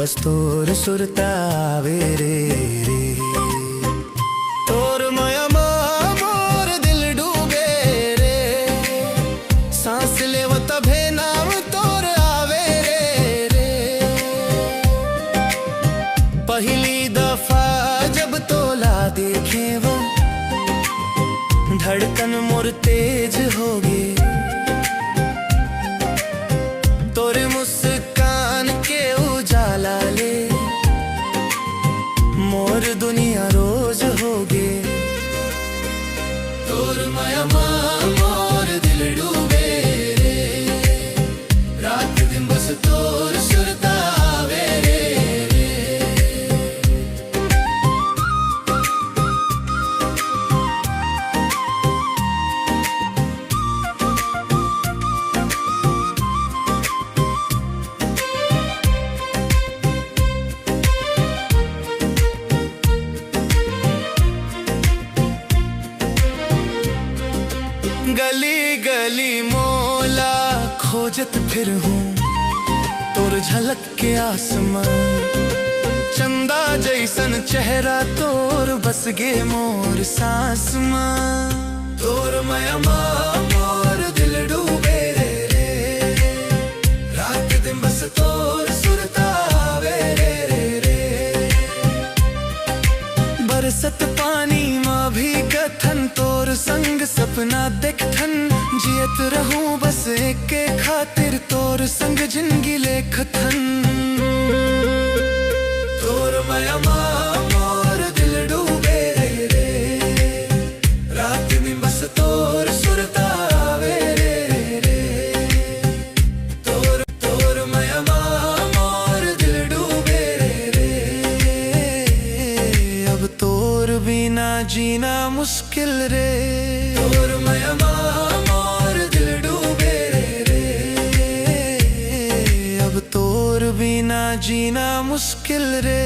बस तोर सुरतावे रे तोर माया मोर दिल डूबे रे सांस लेव तभे नाम तोर आवे रे पहली दफा जब तोला देखे वो धड़कन मोर तेज होगे तोरे मुस्कान के उजाला ले मोर दुनिया रोज होगे तोर माया मोर दिल डूबे रे रात दिन बस तोर सुरतावे रे गली गली मोला खोजत फिर हूँ तोर झलक के आसमान चंदा जैसन चेहरा तोर बस गे मोर सांस में तोर माया मोर दिल डूबे रे रात दिन बस तोर सुरतावे रे बरसत पानी माँ भी कथन तोर संग सपना देखथन जियत रहूं बस एक के खातिर तोर संग जिंदगी लेखथन तोर माया मोर दिल डूबे रे रात में बस तोर सुरतावे रे तोर माया मोर दिल डूबे रे अब तोर बिना जीना मुश्किल रे तोर माया मोर दिल डूबे रे अब तोर बिना जीना मुश्किल रे।